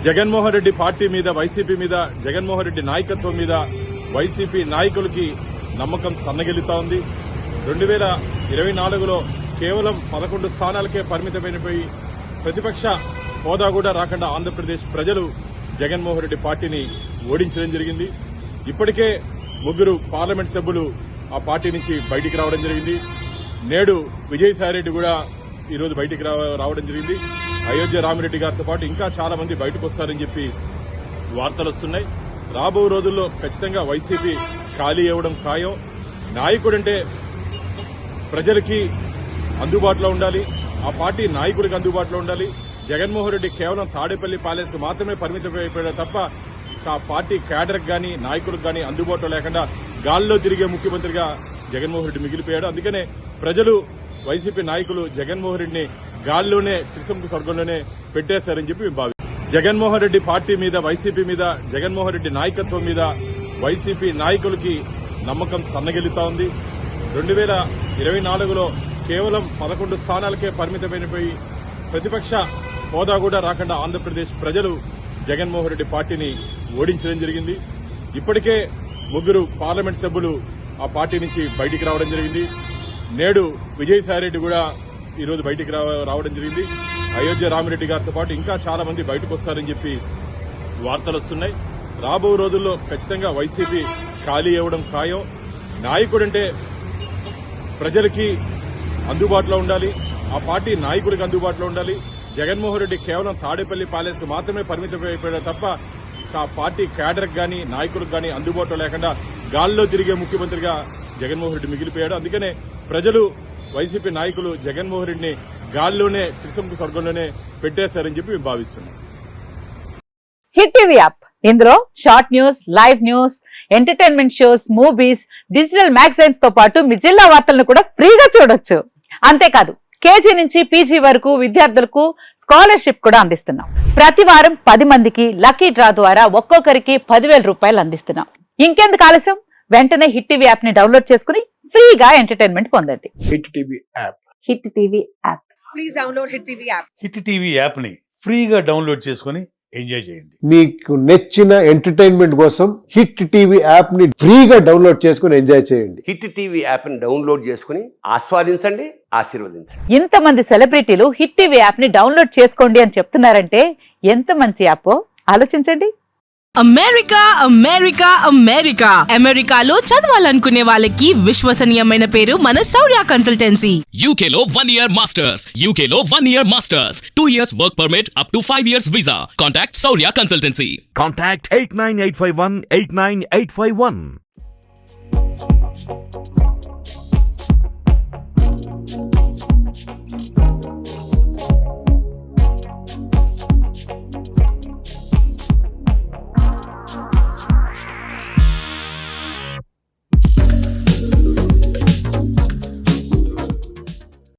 Jaganmohan Reddy party మీద, YCP మీద, జగన్మోహన్ రెడ్డి నాయకత్వం మీద వైసీపీ నాయకులకి నమ్మకం సన్నగిల్లుతా ఉంది. 2024లో కేవలం 11 స్థానాలకే పరిమితమైనపోయి ప్రతిపక్ష హోదా కూడా రాకుండా ఆంధ్రప్రదేశ్ ప్రజలు జగన్మోహన్ రెడ్డి పార్టీని ఓడించడం జరిగింది. ఇప్పటికే 3 పార్లమెంట్ సభ్యులు ఆ పార్టీ నుంచి బయటికి రావడం జరిగింది. నేడు విజయసాయిరెడ్డి కూడా ఈరోజు బయటికి రావడం జరిగింది. అయోధ్య రామిరెడ్డి గారితో పాటు ఇంకా చాలా మంది బయటకు వస్తారని చెప్పి వార్తలు వస్తున్నాయి. రాబో రోజుల్లో ఖచ్చితంగా వైసీపీ ఖాళీ అవ్వడం ఖాయం. నాయకుడంటే ప్రజలకి అందుబాటులో ఉండాలి, ఆ పార్టీ నాయకుడికి అందుబాటులో ఉండాలి. జగన్మోహన్ రెడ్డి కేవలం తాడేపల్లి ప్యాలెస్ మాత్రమే పరిమితమైపోయాడు తప్ప ఆ పార్టీ క్యాడర్కి గానీ నాయకులకు గానీ అందుబాటులో లేకుండా గాల్లో తిరిగే ముఖ్యమంత్రిగా జగన్మోహన్ రెడ్డి మిగిలిపోయాడు. అందుకనే ప్రజలు, వైసీపీ నాయకులు జగన్మోహన్ రెడ్డిని గాల్లోనే, త్రిశంకు స్వర్గంలోనే పెట్టేశారని చెప్పి జగన్మోహన్ రెడ్డి పార్టీ మీద, వైసీపీ మీద, జగన్మోహన్ రెడ్డి నాయకత్వం మీద వైసీపీ నాయకులకి నమ్మకం సన్నగిల్లుతా ఉంది. 2024లో కేవలం 11 స్థానాలకే పరిమితమైనపోయి ప్రతిపక్ష హోదా కూడా రాకుండా ఆంధ్రప్రదేశ్ ప్రజలు జగన్మోహన్ రెడ్డి పార్టీని ఓడించడం జరిగింది. ఇప్పటికే 3 పార్లమెంట్ సభ్యులు ఆ పార్టీ నుంచి బయటికి రావడం జరిగింది. నేడు విజయసాయిరెడ్డి కూడా ఈరోజు బయటికి రావడం జరిగింది. అయోధ్య రామిరెడ్డి గారితో పాటు ఇంకా చాలా మంది బయటకు వస్తారని చెప్పి వార్తలు వస్తున్నాయి. రాబో రోజుల్లో ఖచ్చితంగా వైసీపీ ఖాళీ అవ్వడం ఖాయం. నాయకుడంటే ప్రజలకి అందుబాటులో ఉండాలి, ఆ పార్టీ నాయకుడికి అందుబాటులో ఉండాలి. జగన్మోహన్ రెడ్డి కేవలం తాడేపల్లి ప్యాలెస్ మాత్రమే పరిమితమైపోయాడు తప్ప ఆ పార్టీ క్యాడర్కి గానీ నాయకులకు గానీ అందుబాటులో లేకుండా గాల్లో తిరిగే ముఖ్యమంత్రిగా జగన్మోహన్ రెడ్డి మిగిలిపోయాడు. అందుకనే ప్రజలు, వైసీపీ నాయకులు జగన్మోహన్ రెడ్డిని గాల్లోనే, త్రిశంకు స్వర్గంలోనే పెట్టేశారని చెప్పి మేము భావిస్తున్నాం. హిట్ టీవీ యాప్, ఇందులో short news, live news, entertainment shows, movies, digital magazines తో పాటు మీ జిల్లా వార్తలను కూడా ఫ్రీగా చూడొచ్చు. అంతేకాదు కేజీ నుంచి పీజీ వరకు విద్యార్థులకు స్కాలర్షిప్ కూడా అందిస్తున్నాం. ప్రతి వారం 10 మందికి లక్కీ డ్రా ద్వారా ఒక్కొక్కరికి 10,000 రూపాయలు అందిస్తున్నాం. ఇంకెందుకు ఆలస్యం, వెంటనే హిట్ టీవీ యాప్ ని డౌన్లోడ్ చేసుకుని ఫ్రీగా ఎంటర్టైన్మెంట్ పొందండి. Hit TV app. Hit TV app. Please download hit TV app. Hit TV app ని ఫ్రీగా డౌన్లోడ్ చేసుకుని ఎంజాయ్ చేయండి. మీకు నచ్చిన ఎంటర్టైన్మెంట్ కోసం హిట్ టీవీ యాప్ ని ఫ్రీగా డౌన్లోడ్ చేసుకుని ఎంజాయ్ చేయండి. హిట్ టీవీ యాప్ ని డౌన్లోడ్ చేసుకుని ఆస్వాదించండి, ఆశీర్వదించండి. ఇంతమంది సెలబ్రిటీలు హిట్ టీవీ యాప్ ని డౌన్లోడ్ చేసుకోండి అని చెప్తున్నారంటే ఎంత మంచి యాప్ ఆలోచించండి. అమెరికా అమెరికా అమెరికా అమెరికాలో చదవాలనుకునే వాళ్ళకి విశ్వసనీయమైన పేరు మన శౌర్య కన్సల్టెన్సీ. UK లో 1 year masters, UK లో 1 year masters, 2 years work permit up to 5 years visa. Contact Shaurya Consultancy. Contact 89851 89851.